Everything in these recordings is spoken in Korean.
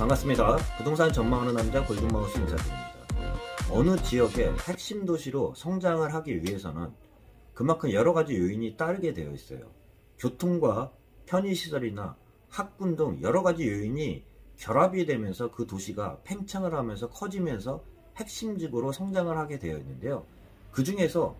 반갑습니다. 부동산 전망하는 남자 골든마우스 인사드립니다. 어느 지역의 핵심 도시로 성장을 하기 위해서는 그만큼 여러가지 요인이 따르게 되어 있어요. 교통과 편의시설이나 학군 등 여러가지 요인이 결합이 되면서 그 도시가 팽창을 하면서 커지면서 핵심지구로 성장을 하게 되어 있는데요. 그 중에서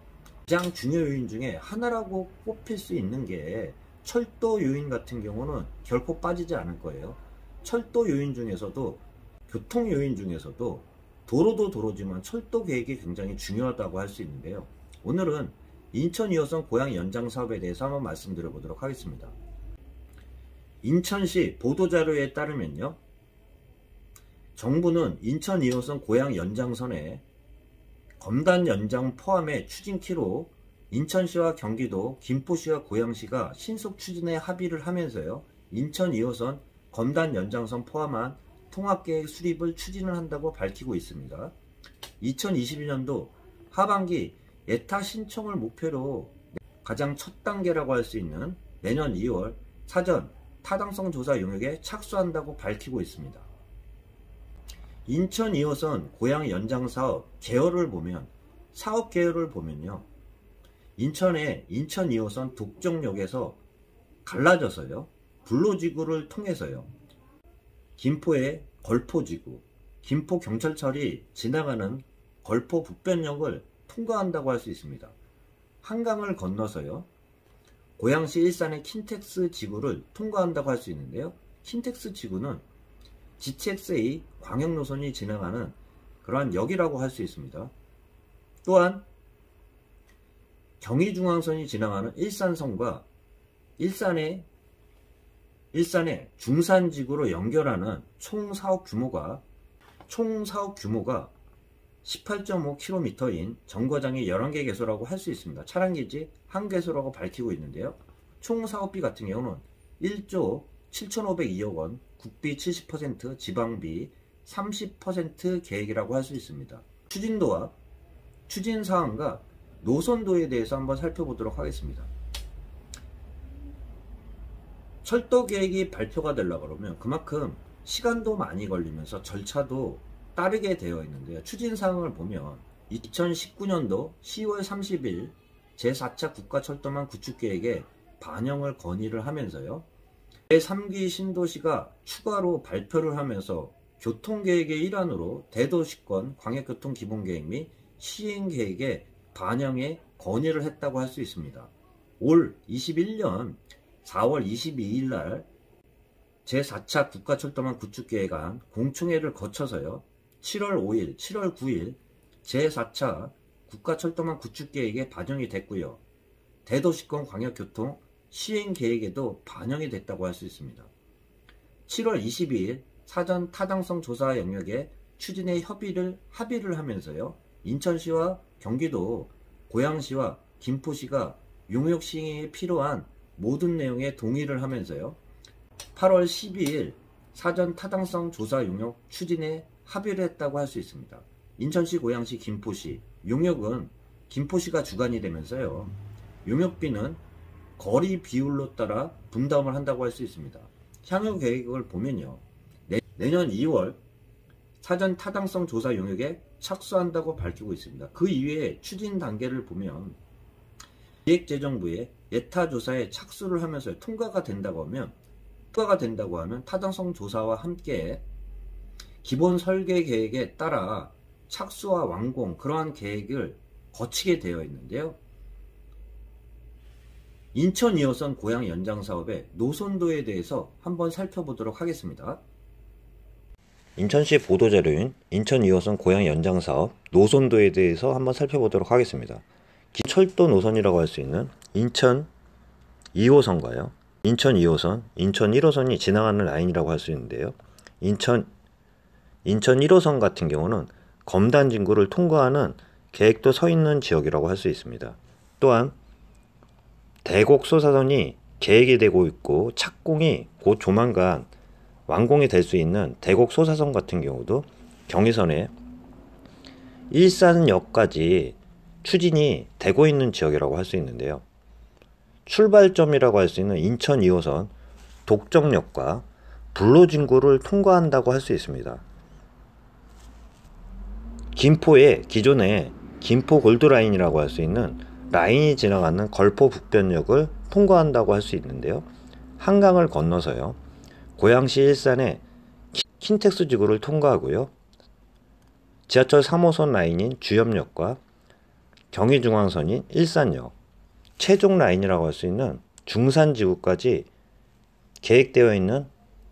가장 중요 요인 중에 하나라고 꼽힐 수 있는 게 철도 요인 같은 경우는 결코 빠지지 않을 거예요. 철도 요인 중에서도 교통 요인 중에서도 도로도 도로지만 철도 계획이 굉장히 중요하다고 할 수 있는데요. 오늘은 인천 2호선 고양 연장 사업에 대해서 한번 말씀드려 보도록 하겠습니다. 인천시 보도자료에 따르면요, 정부는 인천 2호선 고양 연장선에 검단 연장 포함의 추진키로 인천시와 경기도, 김포시와 고양시가 신속 추진에 합의를 하면서요, 인천 2호선 검단 연장선 포함한 통합계획 수립을 추진을 한다고 밝히고 있습니다. 2022년도 하반기 예타 신청을 목표로 가장 첫 단계라고 할 수 있는 내년 2월 사전 타당성 조사 용역에 착수한다고 밝히고 있습니다. 인천 2호선 고양 연장 사업 계열을 보면, 사업 계열을 보면요, 인천의 인천 2호선 독정역에서 갈라져서요, 불로지구를 통해서요, 김포의 걸포지구, 김포경찰철이 지나가는 걸포 북변역을 통과한다고 할 수 있습니다. 한강을 건너서요, 고양시 일산의 킨텍스 지구를 통과한다고 할 수 있는데요. 킨텍스 지구는 GTX-A 광역노선이 지나가는 그러한 역이라고 할 수 있습니다. 또한 경의중앙선이 지나가는 일산선과 일산의 중산지구로 연결하는 총 사업 규모가 18.5km인 정거장이 11개 개소라고 할 수 있습니다. 차량기지 1개소라고 밝히고 있는데요. 총 사업비 같은 경우는 1조 7,502억 원, 국비 70%, 지방비 30% 계획이라고 할 수 있습니다. 추진도와 추진사항과 노선도에 대해서 한번 살펴보도록 하겠습니다. 철도 계획이 발표가 되려고 그러면 그만큼 시간도 많이 걸리면서 절차도 따르게 되어 있는데요. 추진사항을 보면 2019년도 10월 30일 제4차 국가철도망 구축계획에 반영을 건의를 하면서요, 제3기 신도시가 추가로 발표를 하면서 교통계획의 일환으로 대도시권 광역교통기본계획 및 시행계획에 반영에 건의를 했다고 할 수 있습니다. 올 21년 4월 22일 날 제4차 국가철도망 구축계획안 공청회를 거쳐서요, 7월 5일, 7월 9일 제4차 국가철도망 구축계획에 반영이 됐고요. 대도시권 광역교통 시행계획에도 반영이 됐다고 할 수 있습니다. 7월 22일 사전 타당성 조사 영역에 추진에 합의를 하면서요, 인천시와 경기도, 고양시와 김포시가 용역 시행에 필요한 모든 내용에 동의를 하면서요, 8월 12일 사전 타당성 조사 용역 추진에 합의를 했다고 할 수 있습니다. 인천시, 고양시, 김포시, 용역은 김포시가 주관이 되면서요, 용역비는 거리 비율로 따라 분담을 한다고 할 수 있습니다. 향후 계획을 보면요, 내년 2월 사전 타당성 조사 용역에 착수한다고 밝히고 있습니다. 그 이외에 추진 단계를 보면 기획재정부에 예타 조사에 착수를 하면서 통과가 된다고 하면 타당성 조사와 함께 기본 설계 계획에 따라 착수와 완공, 그러한 계획을 거치게 되어 있는데요. 인천 2호선 고양 연장 사업의 노선도에 대해서 한번 살펴보도록 하겠습니다. 인천시 보도자료인 인천 2호선 고양 연장 사업 노선도에 대해서 한번 살펴보도록 하겠습니다. 철도 노선이라고 할 수 있는 인천 2호선과요, 인천 2호선, 인천 1호선이 지나가는 라인이라고 할 수 있는데요. 인천 1호선 같은 경우는 검단 진구를 통과하는 계획도 서 있는 지역이라고 할 수 있습니다. 또한 대곡 소사선이 계획이 되고 있고 착공이 곧 조만간 완공이 될 수 있는 대곡 소사선 같은 경우도 경의선에 일산역까지 추진이 되고 있는 지역이라고 할 수 있는데요. 출발점이라고 할 수 있는 인천 2호선 독정역과 불로진구를 통과한다고 할 수 있습니다. 김포에 기존에 김포 골드라인이라고 할 수 있는 라인이 지나가는 걸포 북변역을 통과한다고 할 수 있는데요. 한강을 건너서요. 고양시 일산의 킨텍스 지구를 통과하고요. 지하철 3호선 라인인 주엽역과 경의중앙선인 일산역, 최종 라인이라고 할 수 있는 중산지구까지 계획되어 있는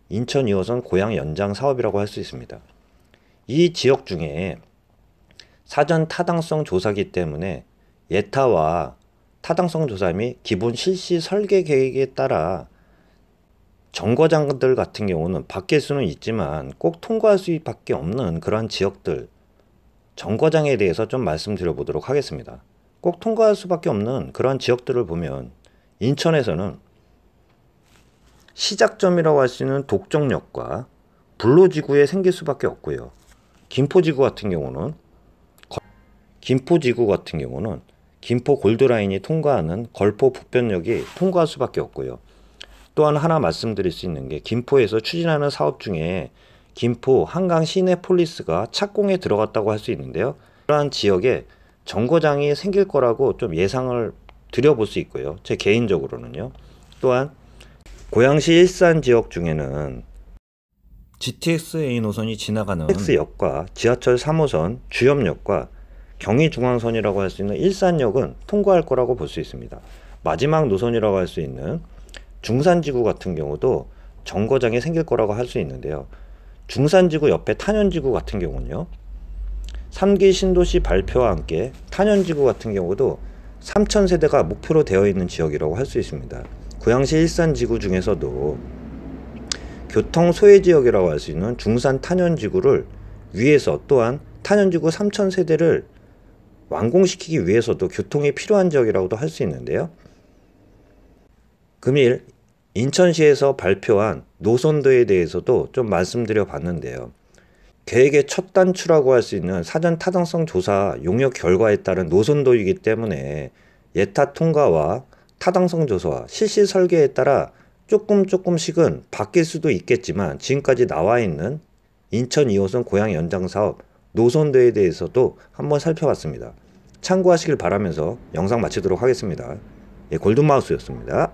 인천 2호선 고양 연장 사업이라고 할 수 있습니다. 이 지역 중에 사전 타당성 조사기 때문에 예타와 타당성 조사 및 기본 실시 설계 계획에 따라 정거장들 같은 경우는 바뀔 수는 있지만 꼭 통과할 수밖에 없는 그러한 지역들, 정거장에 대해서 좀 말씀드려 보도록 하겠습니다. 꼭 통과할 수밖에 없는 그러한 지역들을 보면 인천에서는 시작점이라고 할 수 있는 독정역과 불로지구에 생길 수밖에 없고요. 김포지구 같은 경우는 김포 골드라인이 통과하는 걸포 북변역이 통과할 수밖에 없고요. 또한 하나 말씀드릴 수 있는 게 김포에서 추진하는 사업 중에 김포 한강 시내폴리스가 착공에 들어갔다고 할 수 있는데요. 그러한 지역에 정거장이 생길 거라고 좀 예상을 드려볼 수 있고요. 제 개인적으로는요. 또한 고양시 일산 지역 중에는 GTX-A 노선이 지나가는 GTX역과 지하철 3호선 주엽역과 경의중앙선이라고 할 수 있는 일산역은 통과할 거라고 볼 수 있습니다. 마지막 노선이라고 할 수 있는 중산지구 같은 경우도 정거장이 생길 거라고 할 수 있는데요. 중산지구 옆에 탄현지구 같은 경우는요. 3기 신도시 발표와 함께 탄현지구 같은 경우도 3,000세대가 목표로 되어 있는 지역이라고 할 수 있습니다. 고양시 일산지구 중에서도 교통 소외지역이라고 할 수 있는 중산 탄현지구를 위해서 또한 탄현지구 3,000세대를 완공시키기 위해서도 교통이 필요한 지역이라고도 할 수 있는데요. 금일 인천시에서 발표한 노선도에 대해서도 좀 말씀드려 봤는데요. 계획의 첫 단추라고 할 수 있는 사전 타당성 조사 용역 결과에 따른 노선도이기 때문에 예타 통과와 타당성 조사와 실시 설계에 따라 조금씩은 바뀔 수도 있겠지만 지금까지 나와 있는 인천 2호선 고양 연장 사업 노선도에 대해서도 한번 살펴봤습니다. 참고하시길 바라면서 영상 마치도록 하겠습니다. 골든마우스였습니다.